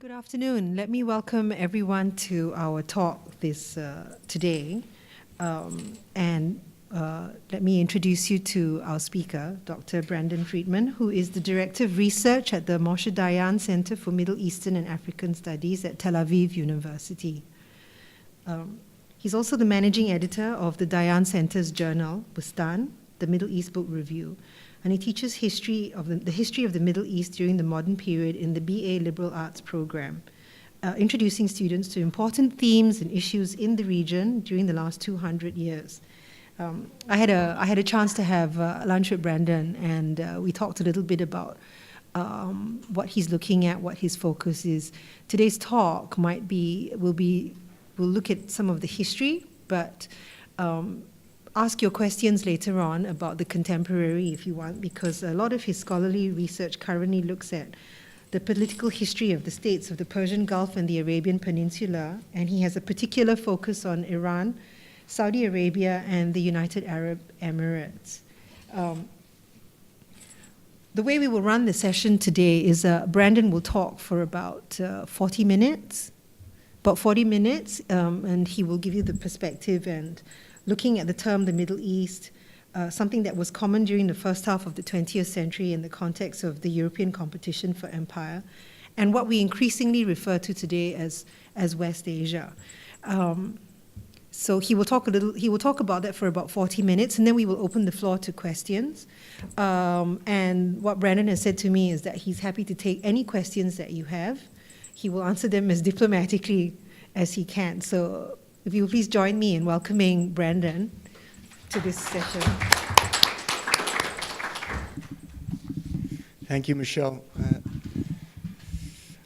Good afternoon. Let me welcome everyone to our talk today. And let me introduce you to our speaker, Dr. Brandon Friedman, who is the Director of Research at the Moshe Dayan Center for Middle Eastern and African Studies at Tel Aviv University. He's also the Managing Editor of the Dayan Center's journal, Bustan, the Middle East Book Review. And he teaches the history of the Middle East during the modern period in the BA Liberal Arts program, introducing students to important themes and issues in the region during the last 200 years. I had a chance to have lunch with Brandon, and we talked a little bit about what he's looking at, what his focus is. Today's talk will look at some of the history, but ask your questions later on about the contemporary if you want, because a lot of his scholarly research currently looks at the political history of the states of the Persian Gulf and the Arabian Peninsula, and he has a particular focus on Iran, Saudi Arabia, and the United Arab Emirates. The way we will run the session today is Brandon will talk for about 40 minutes, and he will give you the perspective and looking at the term the Middle East, something that was common during the first half of the 20th century in the context of the European competition for empire, and what we increasingly refer to today as West Asia. So he will talk about that for about 40 minutes, and then we will open the floor to questions. And what Brandon has said to me is that he's happy to take any questions that you have. He will answer them as diplomatically as he can. So if you will please join me in welcoming Brandon to this session. Thank you, Michelle.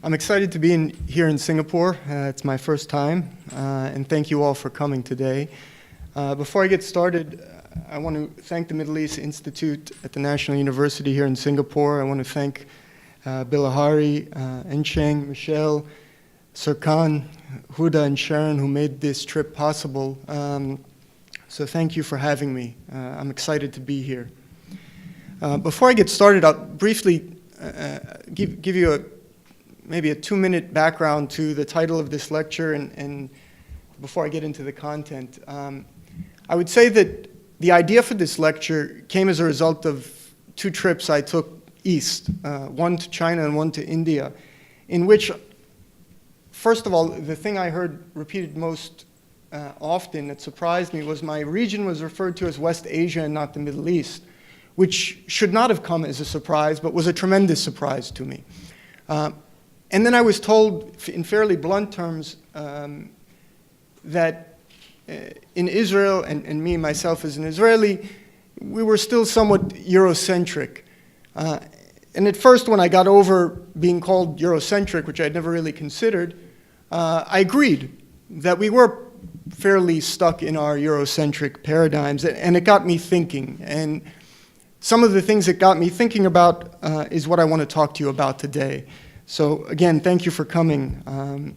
I'm excited to be here in Singapore. It's my first time, and thank you all for coming today. Before I get started, I want to thank the Middle East Institute at the National University here in Singapore. I want to thank Bilahari, Encheng, Michelle, Serkan, Huda, and Sharon, who made this trip possible. So thank you for having me. I'm excited to be here. Before I get started, I'll briefly give you maybe a 2-minute background to the title of this lecture, and before I get into the content. I would say that the idea for this lecture came as a result of 2 trips I took east, one to China and one to India, in which, first of all, the thing I heard repeated most often that surprised me was my region was referred to as West Asia and not the Middle East, which should not have come as a surprise, but was a tremendous surprise to me. And then I was told, in fairly blunt terms, that in Israel, and me myself as an Israeli, we were still somewhat Eurocentric. And at first, when I got over being called Eurocentric, which I'd never really considered, I agreed that we were fairly stuck in our Eurocentric paradigms, and it got me thinking. And some of the things that got me thinking about is what I want to talk to you about today. So again, thank you for coming.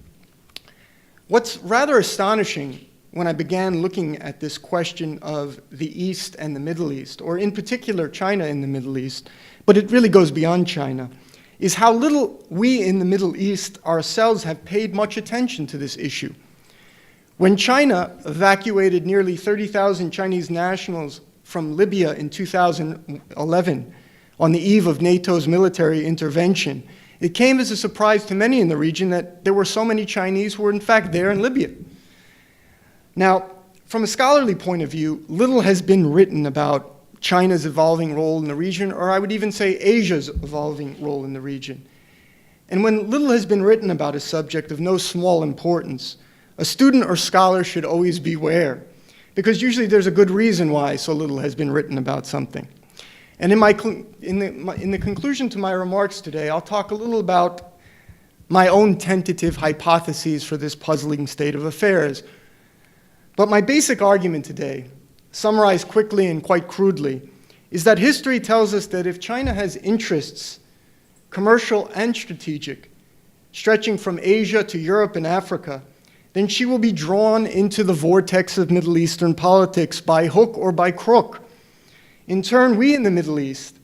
What's rather astonishing when I began looking at this question of the East and the Middle East, or in particular China and the Middle East, but it really goes beyond China, is how little we in the Middle East ourselves have paid much attention to this issue. When China evacuated nearly 30,000 Chinese nationals from Libya in 2011, on the eve of NATO's military intervention, it came as a surprise to many in the region that there were so many Chinese who were in fact there in Libya. Now, from a scholarly point of view, little has been written about China's evolving role in the region, or I would even say Asia's evolving role in the region. And when little has been written about a subject of no small importance, a student or scholar should always beware, because usually there's a good reason why so little has been written about something. And in the conclusion to my remarks today, I'll talk a little about my own tentative hypotheses for this puzzling state of affairs. But my basic argument today, summarized quickly and quite crudely, is that history tells us that if China has interests, commercial and strategic, stretching from Asia to Europe and Africa, then she will be drawn into the vortex of Middle Eastern politics by hook or by crook. In turn, we in the Middle East,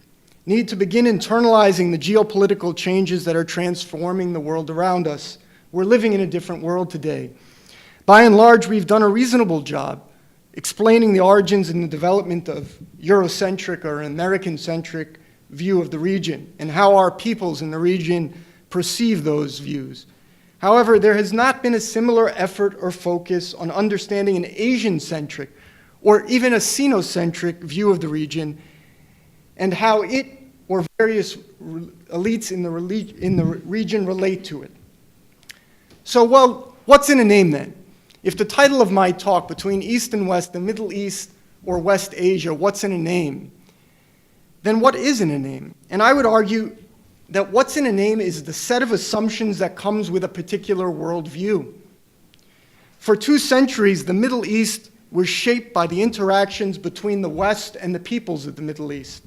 need to begin internalizing the geopolitical changes that are transforming the world around us. We're living in a different world today. By and large, we've done a reasonable job explaining the origins and the development of Eurocentric or American-centric view of the region and how our peoples in the region perceive those views. However, there has not been a similar effort or focus on understanding an Asian-centric or even a Sino-centric view of the region and how it or various elites in the region relate to it. So, well, what's in a name then? If the title of my talk, Between East and West, the Middle East or West Asia, what's in a name? Then what is in a name? And I would argue that what's in a name is the set of assumptions that comes with a particular worldview. For 2 centuries, the Middle East was shaped by the interactions between the West and the peoples of the Middle East.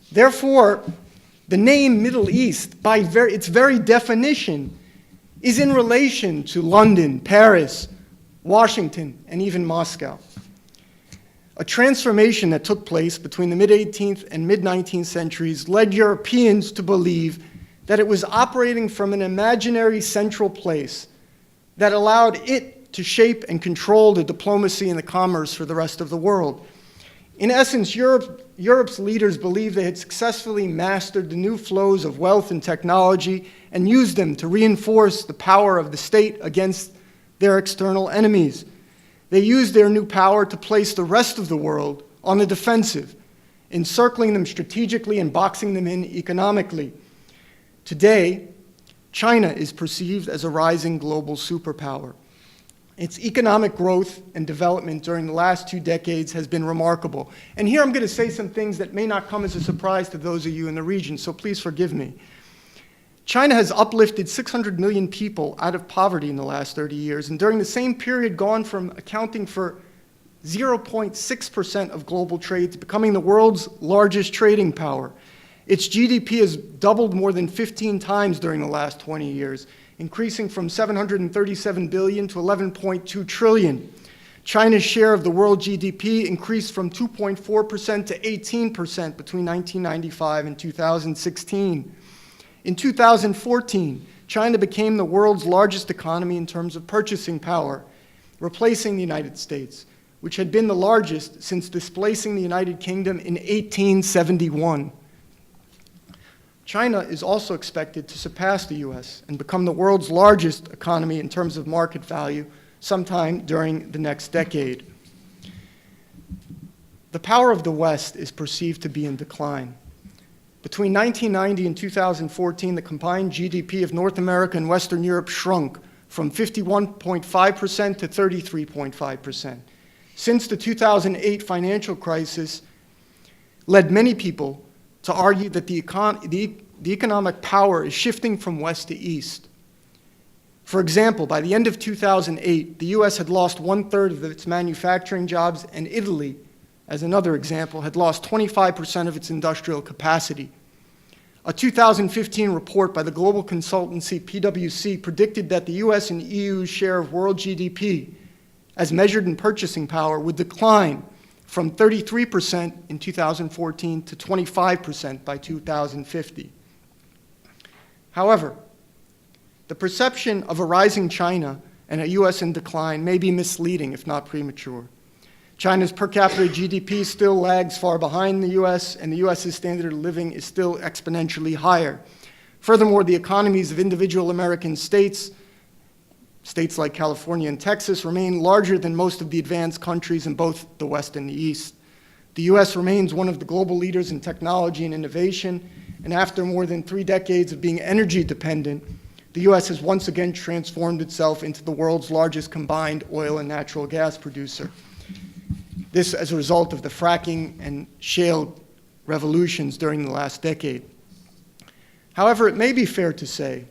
Therefore, the name Middle East, by its very definition, is in relation to London, Paris, Washington, and even Moscow. A transformation that took place between the mid-18th and mid-19th centuries led Europeans to believe that it was operating from an imaginary central place that allowed it to shape and control the diplomacy and the commerce for the rest of the world. In essence, Europe's leaders believed they had successfully mastered the new flows of wealth and technology and used them to reinforce the power of the state against their external enemies. They used their new power to place the rest of the world on the defensive, encircling them strategically and boxing them in economically. Today, China is perceived as a rising global superpower. Its economic growth and development during the last 2 decades has been remarkable. And here I'm going to say some things that may not come as a surprise to those of you in the region, so please forgive me. China has uplifted 600 million people out of poverty in the last 30 years, and during the same period gone from accounting for 0.6% of global trade to becoming the world's largest trading power. Its GDP has doubled more than 15 times during the last 20 years, increasing from 737 billion to 11.2 trillion. China's share of the world GDP increased from 2.4% to 18% between 1995 and 2016. In 2014, China became the world's largest economy in terms of purchasing power, replacing the United States, which had been the largest since displacing the United Kingdom in 1871. China is also expected to surpass the US and become the world's largest economy in terms of market value sometime during the next decade. The power of the West is perceived to be in decline. Between 1990 and 2014, the combined GDP of North America and Western Europe shrunk from 51.5% to 33.5%. Since the 2008 financial crisis led many people to argue that the economic power is shifting from west to east. For example, by the end of 2008, the US had lost 1/3 of its manufacturing jobs, and Italy, as another example, had lost 25% of its industrial capacity. A 2015 report by the global consultancy PwC predicted that the US and EU's share of world GDP, as measured in purchasing power, would decline from 33% in 2014 to 25% by 2050. However, the perception of a rising China and a US in decline may be misleading, if not premature. China's per capita GDP still lags far behind the US, and the US's standard of living is still exponentially higher. Furthermore, the economies of individual American states, states like California and Texas, remain larger than most of the advanced countries in both the West and the East. The US remains one of the global leaders in technology and innovation, and after more than 3 decades of being energy dependent, the US has once again transformed itself into the world's largest combined oil and natural gas producer. This as a result of the fracking and shale revolutions during the last decade. However, it may be fair to say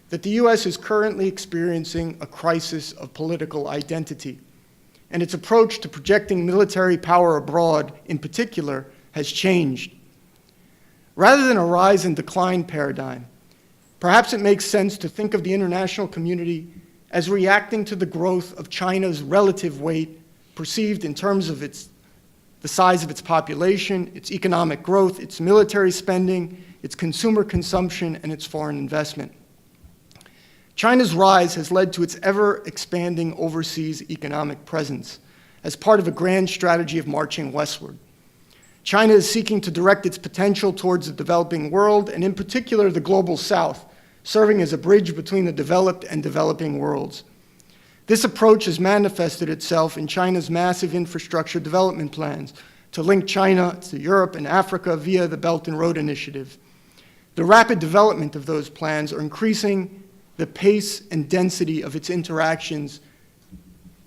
that the US is currently experiencing a crisis of political identity, and its approach to projecting military power abroad, in particular, has changed. Rather than a rise and decline paradigm, perhaps it makes sense to think of the international community as reacting to the growth of China's relative weight perceived in terms of its the size of its population, its economic growth, its military spending, its consumer consumption, and its foreign investment. China's rise has led to its ever-expanding overseas economic presence as part of a grand strategy of marching westward. China is seeking to direct its potential towards the developing world, and in particular the global south, serving as a bridge between the developed and developing worlds. This approach has manifested itself in China's massive infrastructure development plans to link China to Europe and Africa via the Belt and Road Initiative. The rapid development of those plans are increasing the pace and density of its interactions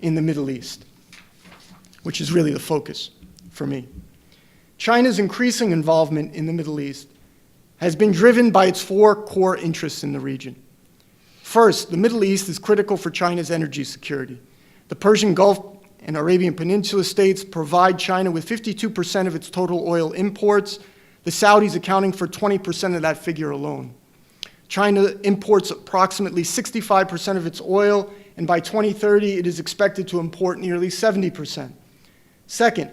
in the Middle East, which is really the focus for me. China's increasing involvement in the Middle East has been driven by its four core interests in the region. First, the Middle East is critical for China's energy security. The Persian Gulf and Arabian Peninsula states provide China with 52% of its total oil imports, the Saudis accounting for 20% of that figure alone. China imports approximately 65% of its oil, and by 2030 it is expected to import nearly 70%. Second,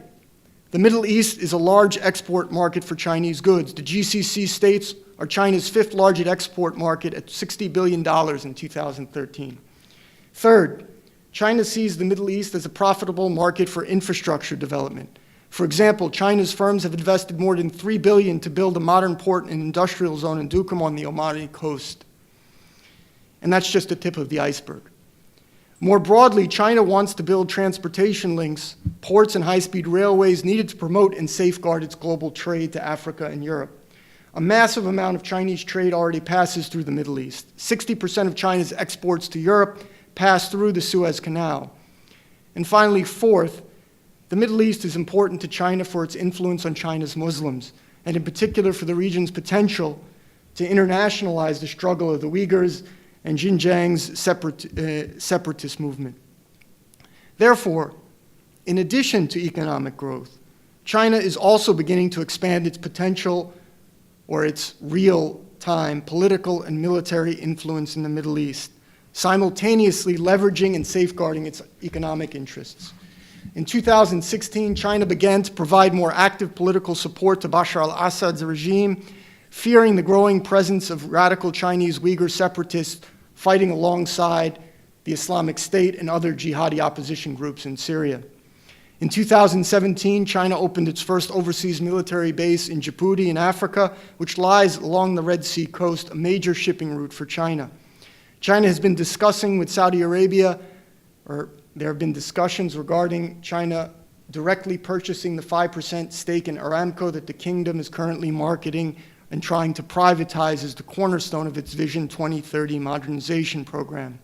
the Middle East is a large export market for Chinese goods. The GCC states are China's fifth largest export market at $60 billion in 2013. Third, China sees the Middle East as a profitable market for infrastructure development. For example, China's firms have invested more than $3 billion to build a modern port and industrial zone in Duqm on the Omani coast. And that's just the tip of the iceberg. More broadly, China wants to build transportation links, ports, and high-speed railways needed to promote and safeguard its global trade to Africa and Europe. A massive amount of Chinese trade already passes through the Middle East. 60% of China's exports to Europe pass through the Suez Canal. And finally, fourth, the Middle East is important to China for its influence on China's Muslims, and in particular for the region's potential to internationalize the struggle of the Uyghurs and Xinjiang's separatist movement. Therefore, in addition to economic growth, China is also beginning to expand its potential or its real-time political and military influence in the Middle East, simultaneously leveraging and safeguarding its economic interests. In 2016, China began to provide more active political support to Bashar al-Assad's regime, fearing the growing presence of radical Chinese Uyghur separatists fighting alongside the Islamic State and other jihadi opposition groups in Syria. In 2017, China opened its first overseas military base in Djibouti in Africa, which lies along the Red Sea coast, a major shipping route for China. China has been discussing with Saudi Arabia, or there have been discussions regarding China directly purchasing the 5% stake in Aramco that the kingdom is currently marketing and trying to privatize as the cornerstone of its Vision 2030 modernization program.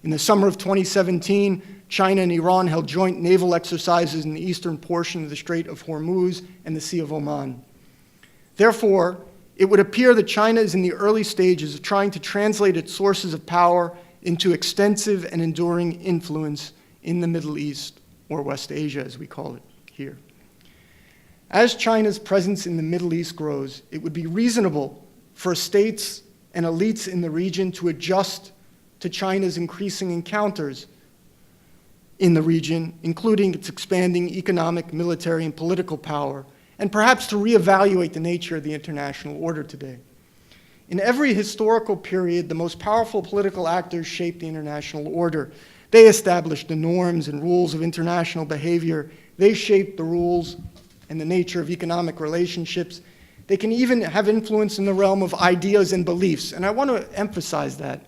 In the summer of 2017, China and Iran held joint naval exercises in the eastern portion of the Strait of Hormuz and the Sea of Oman. Therefore, it would appear that China is in the early stages of trying to translate its sources of power into extensive and enduring influence in the Middle East, or West Asia as we call it here. As China's presence in the Middle East grows, it would be reasonable for states and elites in the region to adjust to China's increasing encounters in the region, including its expanding economic, military, and political power, and perhaps to reevaluate the nature of the international order today. In every historical period, the most powerful political actors shaped the international order. They established the norms and rules of international behavior. They shaped the rules and the nature of economic relationships. They can even have influence in the realm of ideas and beliefs, and I want to emphasize that.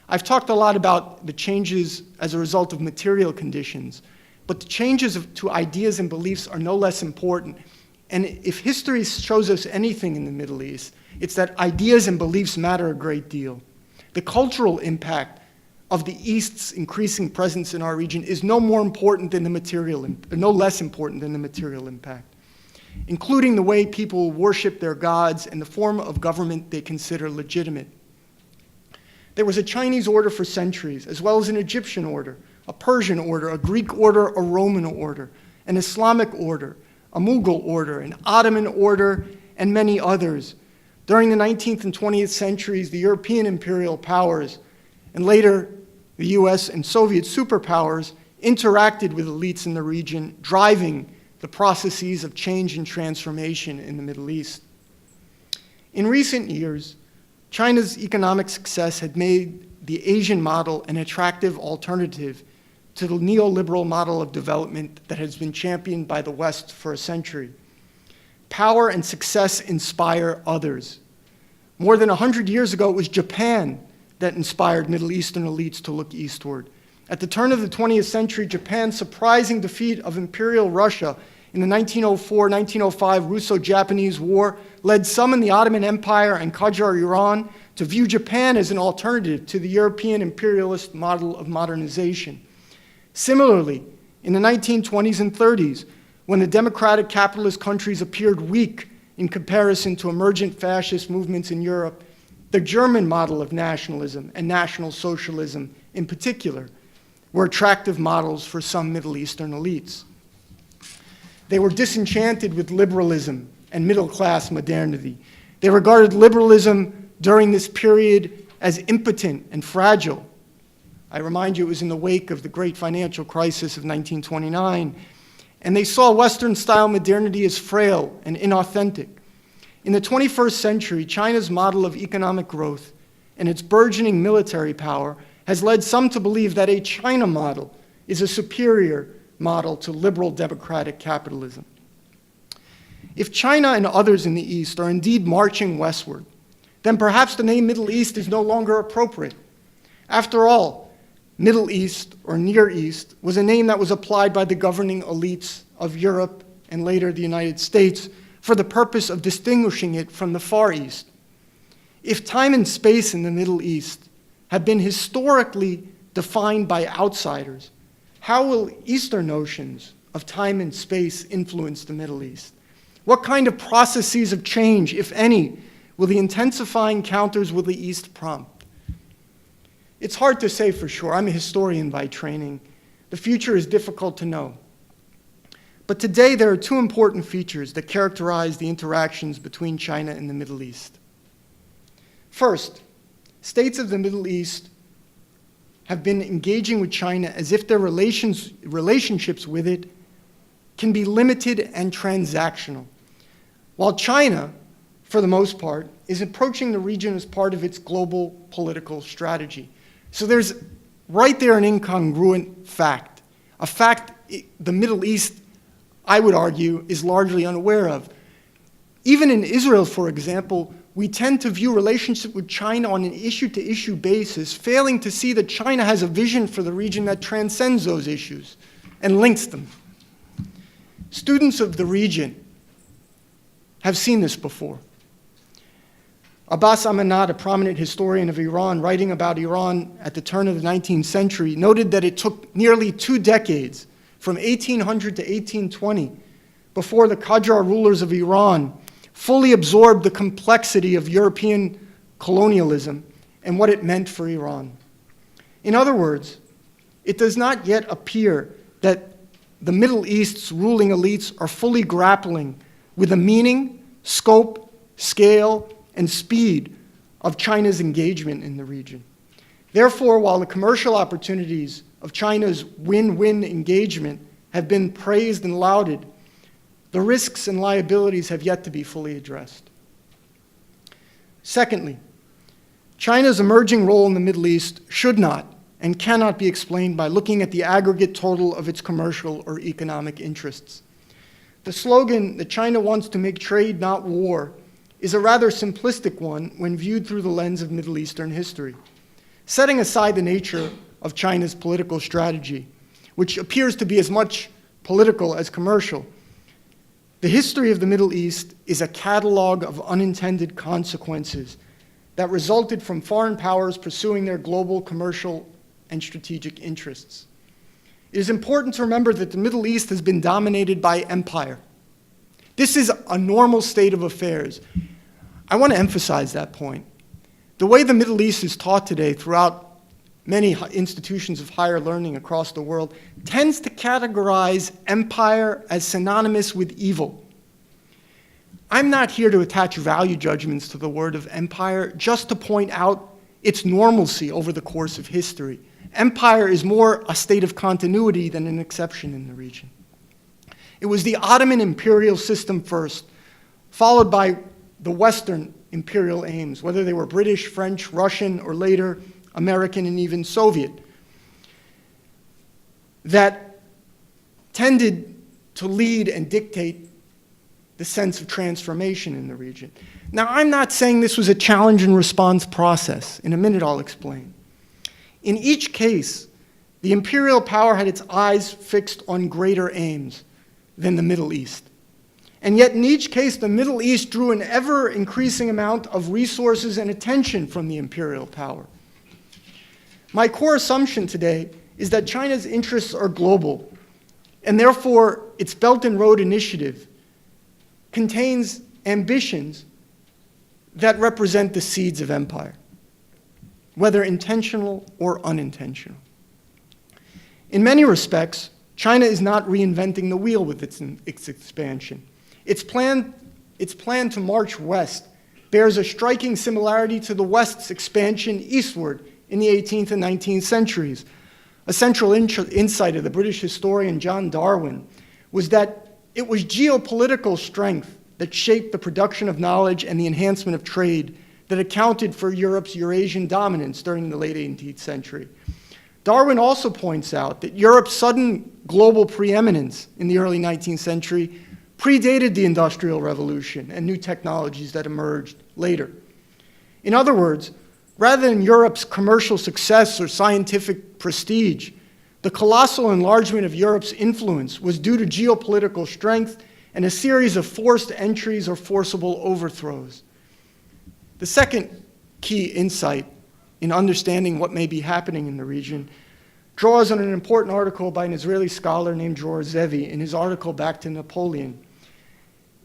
I've talked a lot about the changes as a result of material conditions, but the changes to ideas and beliefs are no less important. And if history shows us anything in the Middle East, it's that ideas and beliefs matter a great deal. The cultural impact of the East's increasing presence in our region is no less important than the material impact, including the way people worship their gods and the form of government they consider legitimate. There was a Chinese order for centuries, as well as an Egyptian order, a Persian order, a Greek order, a Roman order, an Islamic order, a Mughal order, an Ottoman order, and many others. During the 19th and 20th centuries, the European imperial powers, and later the US and Soviet superpowers, interacted with elites in the region, driving the processes of change and transformation in the Middle East. In recent years, China's economic success had made the Asian model an attractive alternative to the neoliberal model of development that has been championed by the West for a century. Power and success inspire others. More than 100 years ago, it was Japan that inspired Middle Eastern elites to look eastward. At the turn of the 20th century, Japan's surprising defeat of Imperial Russia in the 1904-1905 Russo-Japanese War led some in the Ottoman Empire and Qajar Iran to view Japan as an alternative to the European imperialist model of modernization. Similarly, in the 1920s and 30s, when the democratic capitalist countries appeared weak in comparison to emergent fascist movements in Europe, the German model of nationalism and National Socialism in particular were attractive models for some Middle Eastern elites. They were disenchanted with liberalism and middle-class modernity. They regarded liberalism during this period as impotent and fragile. I remind you, it was in the wake of the great financial crisis of 1929, and they saw Western-style modernity as frail and inauthentic. In the 21st century, China's model of economic growth and its burgeoning military power has led some to believe that a China model is a superior model to liberal democratic capitalism. If China and others in the East are indeed marching westward, then perhaps the name Middle East is no longer appropriate. After all, Middle East or Near East was a name that was applied by the governing elites of Europe and later the United States for the purpose of distinguishing it from the Far East. If time and space in the Middle East have been historically defined by outsiders, how will Eastern notions of time and space influence the Middle East? What kind of processes of change, if any, will the intensifying encounters with the East prompt? It's hard to say for sure. I'm a historian by training. The future is difficult to know. But today there are two important features that characterize the interactions between China and the Middle East. First, states of the Middle East have been engaging with China as if their relationships with it can be limited and transactional, while China, for the most part, is approaching the region as part of its global political strategy. So there's right there an incongruent fact, a fact the Middle East, I would argue, is largely unaware of. Even in Israel, for example, we tend to view relationship with China on an issue-to-issue basis, failing to see that China has a vision for the region that transcends those issues and links them. Students of the region have seen this before. Abbas Amanat, a prominent historian of Iran, writing about Iran at the turn of the 19th century, noted that it took nearly 2 decades, from 1800 to 1820, before the Qajar rulers of Iran fully absorbed the complexity of European colonialism and what it meant for Iran. In other words, it does not yet appear that the Middle East's ruling elites are fully grappling with the meaning, scope, scale, and speed of China's engagement in the region. Therefore, while the commercial opportunities of China's win-win engagement have been praised and lauded, the risks and liabilities have yet to be fully addressed. Secondly, China's emerging role in the Middle East should not and cannot be explained by looking at the aggregate total of its commercial or economic interests. The slogan that China wants to make trade, not war, is a rather simplistic one when viewed through the lens of Middle Eastern history. Setting aside the nature of China's political strategy, which appears to be as much political as commercial, the history of the Middle East is a catalog of unintended consequences that resulted from foreign powers pursuing their global commercial and strategic interests. It is important to remember that the Middle East has been dominated by empire. This is a normal state of affairs. I want to emphasize that point. The way the Middle East is taught today throughout many institutions of higher learning across the world tends to categorize empire as synonymous with evil. I'm not here to attach value judgments to the word of empire, just to point out its normalcy over the course of history. Empire is more a state of continuity than an exception in the region. It was the Ottoman imperial system first, followed by the Western imperial aims, whether they were British, French, Russian, or later American and even Soviet, that tended to lead and dictate the sense of transformation in the region. Now, I'm not saying this was a challenge and response process. In a minute, I'll explain. In each case, the imperial power had its eyes fixed on greater aims than the Middle East. And yet, in each case, the Middle East drew an ever-increasing amount of resources and attention from the imperial power. My core assumption today is that China's interests are global, and therefore its Belt and Road Initiative contains ambitions that represent the seeds of empire, whether intentional or unintentional. In many respects, China is not reinventing the wheel with its expansion. Its plan to march west bears a striking similarity to the West's expansion eastward in the 18th and 19th centuries. A central insight of the British historian John Darwin was that it was geopolitical strength that shaped the production of knowledge and the enhancement of trade that accounted for Europe's Eurasian dominance during the late 18th century. Darwin also points out that Europe's sudden global preeminence in the early 19th century predated the Industrial Revolution and new technologies that emerged later. In other words, rather than Europe's commercial success or scientific prestige, the colossal enlargement of Europe's influence was due to geopolitical strength and a series of forced entries or forcible overthrows. The second key insight in understanding what may be happening in the region draws on an important article by an Israeli scholar named Dror Zevi in his article Back to Napoleon,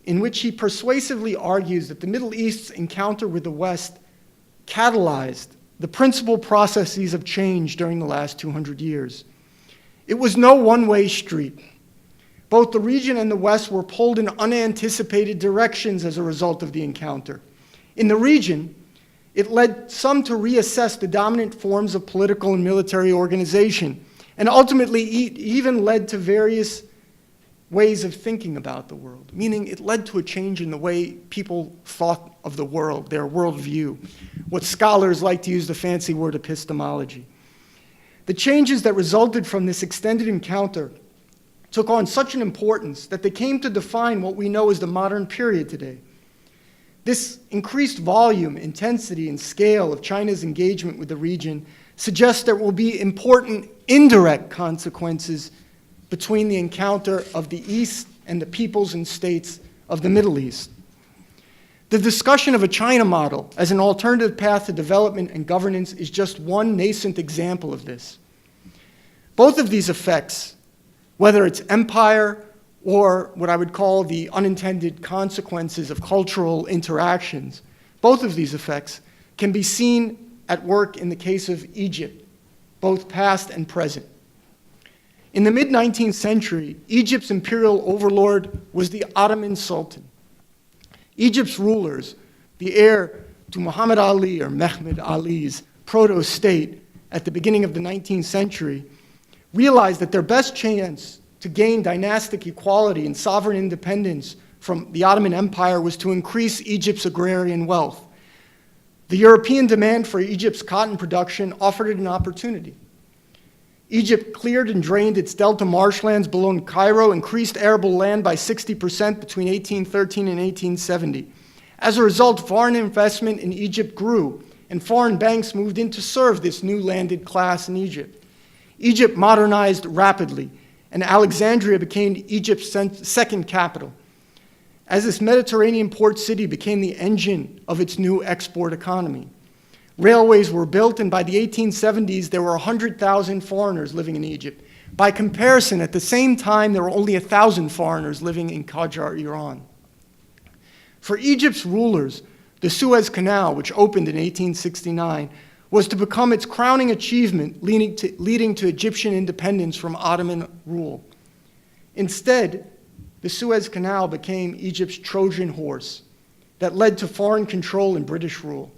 in which he persuasively argues that the Middle East's encounter with the West catalyzed the principal processes of change during the last 200 years. It was no one-way street. Both the region and the West were pulled in unanticipated directions as a result of the encounter. In the region, it led some to reassess the dominant forms of political and military organization, and ultimately even led to various ways of thinking about the world, meaning it led to a change in the way people thought of the world, their worldview, what scholars like to use the fancy word epistemology. The changes that resulted from this extended encounter took on such an importance that they came to define what we know as the modern period today. This increased volume, intensity, and scale of China's engagement with the region suggests there will be important indirect consequences between the encounter of the East and the peoples and states of the Middle East. The discussion of a China model as an alternative path to development and governance is just one nascent example of this. Both of these effects, whether it's empire or what I would call the unintended consequences of cultural interactions, both of these effects can be seen at work in the case of Egypt, both past and present. In the mid-19th century, Egypt's imperial overlord was the Ottoman Sultan. Egypt's rulers, the heir to Muhammad Ali or Mehmed Ali's proto-state at the beginning of the 19th century, realized that their best chance to gain dynastic equality and sovereign independence from the Ottoman Empire was to increase Egypt's agrarian wealth. The European demand for Egypt's cotton production offered it an opportunity. Egypt cleared and drained its delta marshlands below Cairo, increased arable land by 60% between 1813 and 1870. As a result, foreign investment in Egypt grew, and foreign banks moved in to serve this new landed class in Egypt. Egypt modernized rapidly, and Alexandria became Egypt's second capital. As this Mediterranean port city became the engine of its new export economy. Railways were built, and by the 1870s, there were 100,000 foreigners living in Egypt. By comparison, at the same time, there were only 1,000 foreigners living in Qajar, Iran. For Egypt's rulers, the Suez Canal, which opened in 1869, was to become its crowning achievement, leading to Egyptian independence from Ottoman rule. Instead, the Suez Canal became Egypt's Trojan horse that led to foreign control and British rule.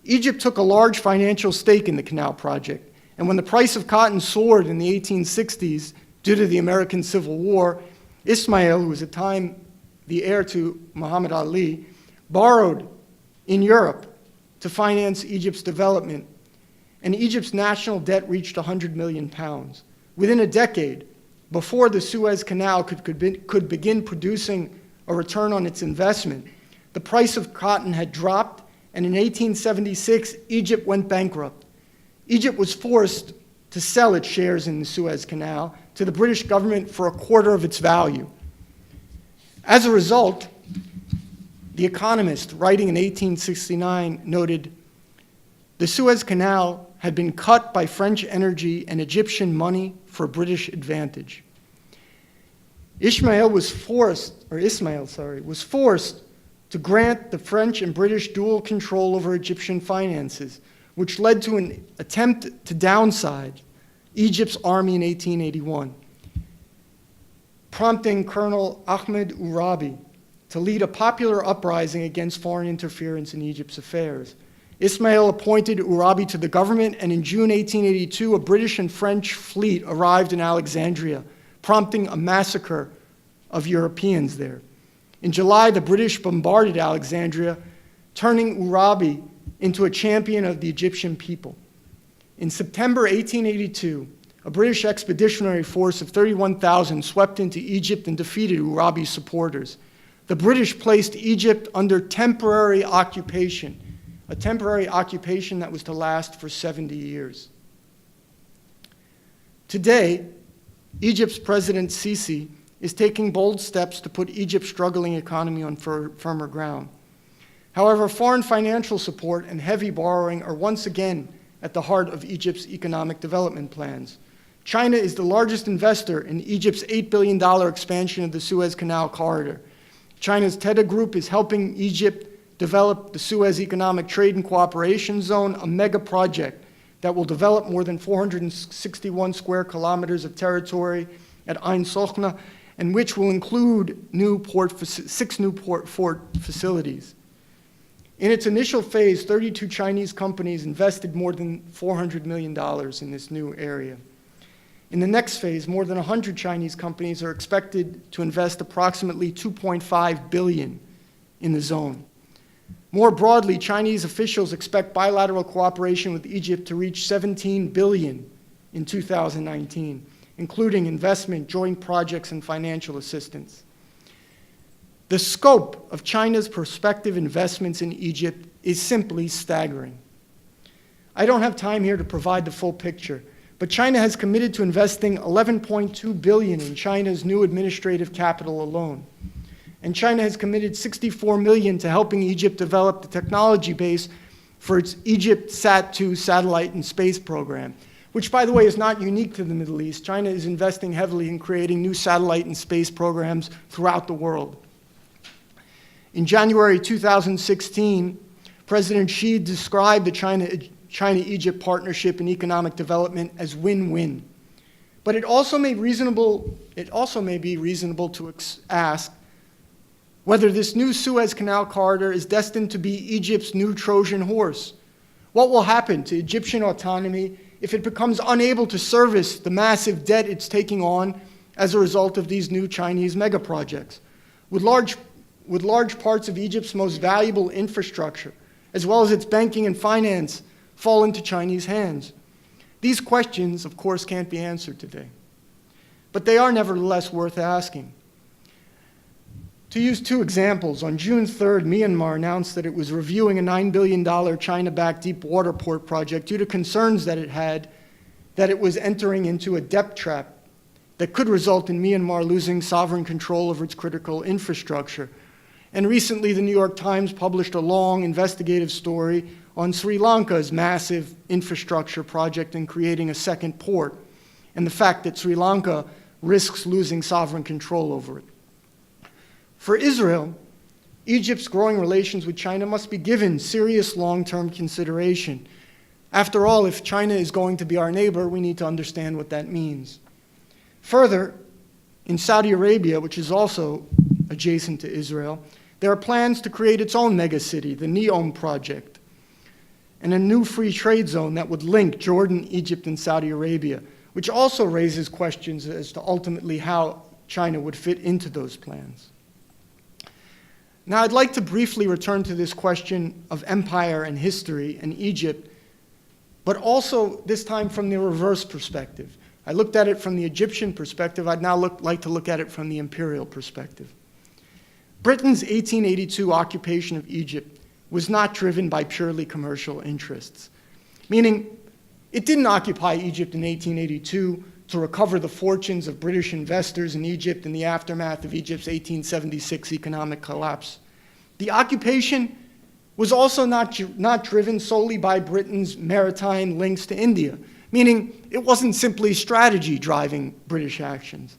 Egypt took a large financial stake in the canal project, and when the price of cotton soared in the 1860s due to the American Civil War, Ismail, who was at the time the heir to Muhammad Ali, borrowed in Europe to finance Egypt's development, and Egypt's national debt reached 100 million pounds. Within a decade, before the Suez Canal could begin producing a return on its investment, the price of cotton had dropped, and in 1876, Egypt went bankrupt. Egypt was forced to sell its shares in the Suez Canal to the British government for a quarter of its value. As a result, The Economist, writing in 1869, noted, "The Suez Canal had been cut by French energy and Egyptian money for British advantage." Ismail was forced to grant the French and British dual control over Egyptian finances, which led to an attempt to downsize Egypt's army in 1881, prompting Colonel Ahmed Urabi to lead a popular uprising against foreign interference in Egypt's affairs. Ismail appointed Urabi to the government, and in June 1882, a British and French fleet arrived in Alexandria, prompting a massacre of Europeans there. In July, the British bombarded Alexandria, turning Urabi into a champion of the Egyptian people. In September 1882, a British expeditionary force of 31,000 swept into Egypt and defeated Urabi's supporters. The British placed Egypt under temporary occupation, a temporary occupation that was to last for 70 years. Today, Egypt's President Sisi is taking bold steps to put Egypt's struggling economy on firmer ground. However, foreign financial support and heavy borrowing are once again at the heart of Egypt's economic development plans. China is the largest investor in Egypt's $8 billion expansion of the Suez Canal corridor. China's TEDA Group is helping Egypt develop the Suez Economic Trade and Cooperation Zone, a mega project that will develop more than 461 square kilometers of territory at Ain Sokhna, and which will include 6 new port facilities. In its initial phase, 32 Chinese companies invested more than $400 million in this new area. In the next phase, more than 100 Chinese companies are expected to invest approximately $2.5 billion in the zone. More broadly, Chinese officials expect bilateral cooperation with Egypt to reach $17 billion in 2019, including investment, joint projects, and financial assistance. The scope of China's prospective investments in Egypt is simply staggering. I don't have time here to provide the full picture, but China has committed to investing $11.2 billion in China's new administrative capital alone. And China has committed $64 million to helping Egypt develop the technology base for its Egypt Sat-2 satellite and space program, which, by the way, is not unique to the Middle East. China is investing heavily in creating new satellite and space programs throughout the world. In January 2016, President Xi described the China-Egypt partnership in economic development as win-win. But it also may be reasonable to ask whether this new Suez Canal corridor is destined to be Egypt's new Trojan horse. What will happen to Egyptian autonomy if it becomes unable to service the massive debt it's taking on as a result of these new Chinese mega projects? Would large parts of Egypt's most valuable infrastructure, as well as its banking and finance, fall into Chinese hands? These questions, of course, can't be answered today, but they are nevertheless worth asking. To use 2 examples, on June 3rd, Myanmar announced that it was reviewing a $9 billion China-backed deep water port project due to concerns that it had that it was entering into a debt trap that could result in Myanmar losing sovereign control over its critical infrastructure. And recently, the New York Times published a long investigative story on Sri Lanka's massive infrastructure project in creating a second port, and the fact that Sri Lanka risks losing sovereign control over it. For Israel, Egypt's growing relations with China must be given serious long-term consideration. After all, if China is going to be our neighbor, we need to understand what that means. Further, in Saudi Arabia, which is also adjacent to Israel, there are plans to create its own megacity, the NEOM project, and a new free trade zone that would link Jordan, Egypt, and Saudi Arabia, which also raises questions as to ultimately how China would fit into those plans. Now, I'd like to briefly return to this question of empire and history and Egypt, but also this time from the reverse perspective. I looked at it from the Egyptian perspective. I'd now like to look at it from the imperial perspective. Britain's 1882 occupation of Egypt was not driven by purely commercial interests, meaning it didn't occupy Egypt in 1882 to recover the fortunes of British investors in Egypt in the aftermath of Egypt's 1876 economic collapse. The occupation was also not driven solely by Britain's maritime links to India, meaning it wasn't simply strategy driving British actions.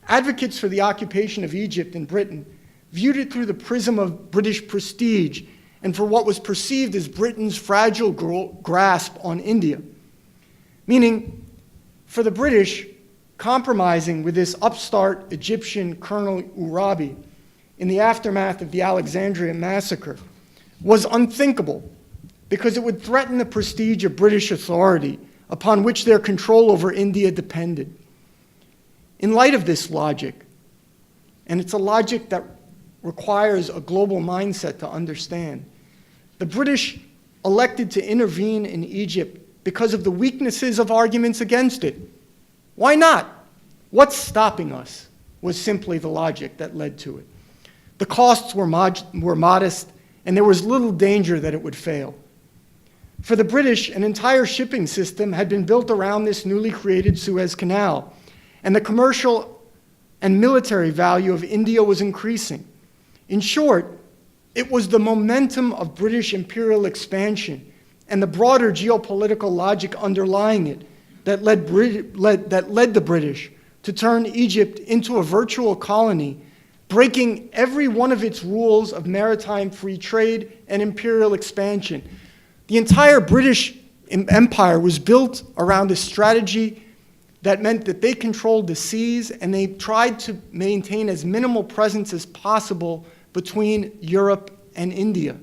Advocates for the occupation of Egypt in Britain viewed it through the prism of British prestige and for what was perceived as Britain's fragile grasp on India, meaning for the British, compromising with this upstart Egyptian Colonel Urabi in the aftermath of the Alexandria massacre was unthinkable because it would threaten the prestige of British authority upon which their control over India depended. In light of this logic, and it's a logic that requires a global mindset to understand, the British elected to intervene in Egypt because of the weaknesses of arguments against it. Why not? What's stopping us was simply the logic that led to it. The costs were modest, and there was little danger that it would fail. For the British, an entire shipping system had been built around this newly created Suez Canal, and the commercial and military value of India was increasing. In short, it was the momentum of British imperial expansion and the broader geopolitical logic underlying it that led the British to turn Egypt into a virtual colony, breaking every one of its rules of maritime free trade and imperial expansion. The entire British Empire was built around a strategy that meant that they controlled the seas and they tried to maintain as minimal presence as possible between Europe and India.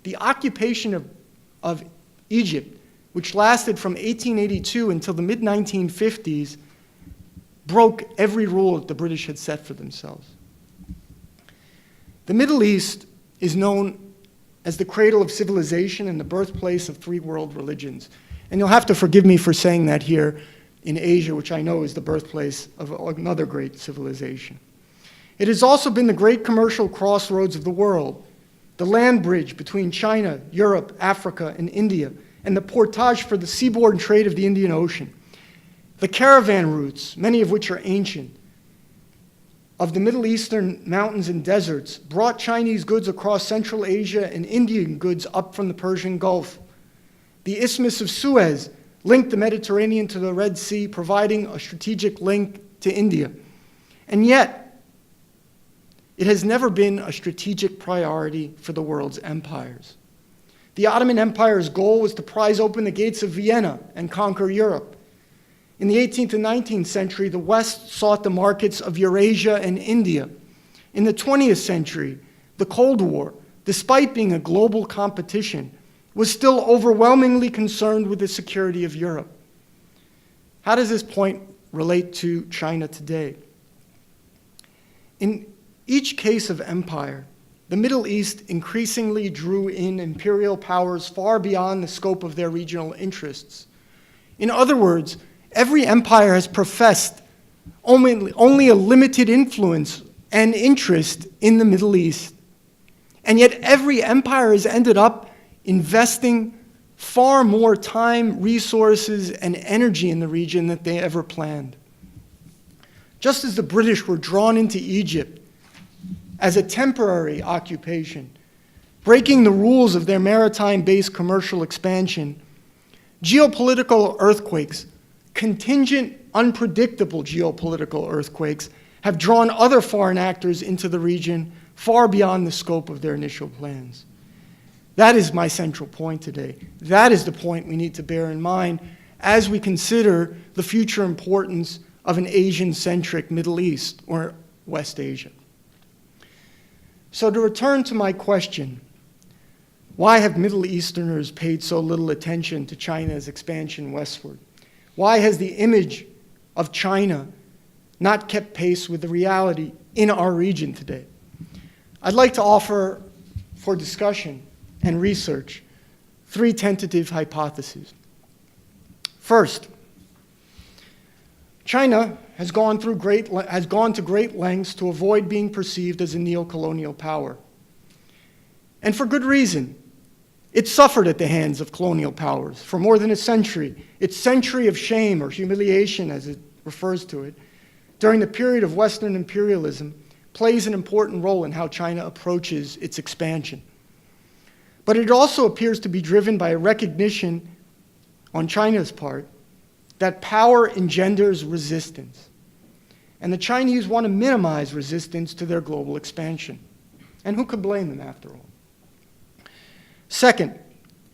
The occupation of Egypt, which lasted from 1882 until the mid-1950s, broke every rule that the British had set for themselves. The Middle East is known as the cradle of civilization and the birthplace of three world religions. And you'll have to forgive me for saying that here in Asia, which I know is the birthplace of another great civilization. It has also been the great commercial crossroads of the world, the land bridge between China, Europe, Africa, and India, and the portage for the seaborne trade of the Indian Ocean. The caravan routes, many of which are ancient, of the Middle Eastern mountains and deserts brought Chinese goods across Central Asia and Indian goods up from the Persian Gulf. The Isthmus of Suez linked the Mediterranean to the Red Sea, providing a strategic link to India. And yet, it has never been a strategic priority for the world's empires. The Ottoman Empire's goal was to prise open the gates of Vienna and conquer Europe. In the 18th and 19th century, the West sought the markets of Eurasia and India. In the 20th century, the Cold War, despite being a global competition, was still overwhelmingly concerned with the security of Europe. How does this point relate to China today? In each case of empire, the Middle East increasingly drew in imperial powers far beyond the scope of their regional interests. In other words, every empire has professed only a limited influence and interest in the Middle East. And yet every empire has ended up investing far more time, resources, and energy in the region than they ever planned. Just as the British were drawn into Egypt as a temporary occupation, breaking the rules of their maritime-based commercial expansion, geopolitical earthquakes, contingent, unpredictable geopolitical earthquakes, have drawn other foreign actors into the region far beyond the scope of their initial plans. That is my central point today. That is the point we need to bear in mind as we consider the future importance of an Asian-centric Middle East or West Asia. So to return to my question, why have Middle Easterners paid so little attention to China's expansion westward? Why has the image of China not kept pace with the reality in our region today. I'd like to offer for discussion and research 3 tentative hypotheses. First, China has gone to great lengths to avoid being perceived as a neo-colonial power. And for good reason. It suffered at the hands of colonial powers for more than a century. Its century of shame or humiliation, as it refers to it, during the period of Western imperialism, plays an important role in how China approaches its expansion. But it also appears to be driven by a recognition on China's part that power engenders resistance. And the Chinese want to minimize resistance to their global expansion. And who could blame them, after all? Second,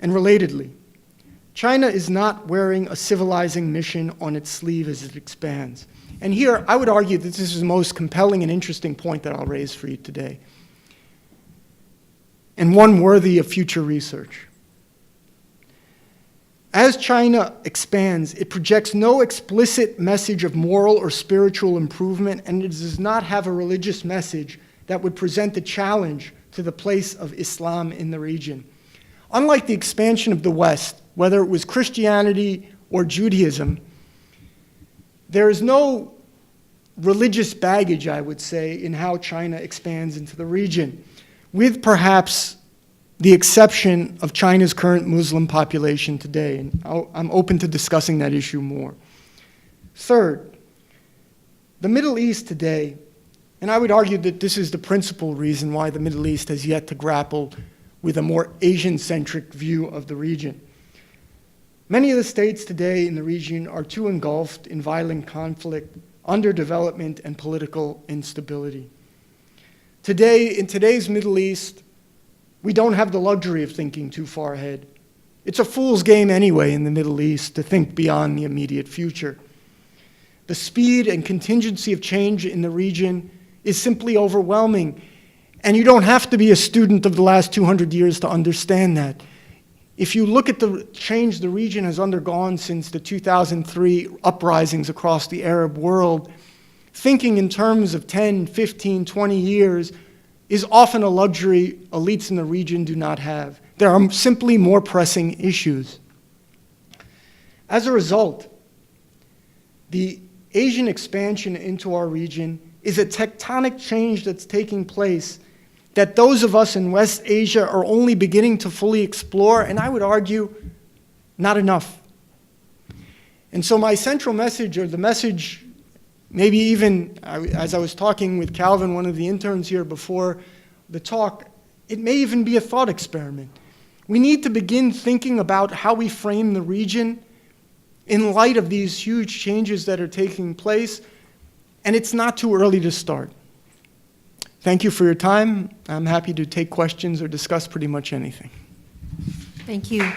and relatedly, China is not wearing a civilizing mission on its sleeve as it expands. And here, I would argue that this is the most compelling and interesting point that I'll raise for you today, and one worthy of future research. As China expands, it projects no explicit message of moral or spiritual improvement, and it does not have a religious message that would present a challenge to the place of Islam in the region. Unlike the expansion of the West, whether it was Christianity or Judaism, there is no religious baggage, I would say, in how China expands into the region, with perhaps the exception of China's current Muslim population today. And I'm open to discussing that issue more. Third, the Middle East today, and I would argue that this is the principal reason why the Middle East has yet to grapple with a more Asian-centric view of the region. Many of the states today in the region are too engulfed in violent conflict, underdevelopment, and political instability. Today, in today's Middle East, we don't have the luxury of thinking too far ahead. It's a fool's game anyway in the Middle East to think beyond the immediate future. The speed and contingency of change in the region is simply overwhelming. And you don't have to be a student of the last 200 years to understand that. If you look at the change the region has undergone since the 2003 uprisings across the Arab world, thinking in terms of 10, 15, 20 years is often a luxury elites in the region do not have. There are simply more pressing issues. As a result, the Asian expansion into our region is a tectonic change that's taking place that those of us in West Asia are only beginning to fully explore, and I would argue, not enough. And so my central message, or the message, maybe even as I was talking with Calvin, one of the interns here before the talk, it may even be a thought experiment. We need to begin thinking about how we frame the region in light of these huge changes that are taking place, and it's not too early to start. Thank you for your time. I'm happy to take questions or discuss pretty much anything. Thank you.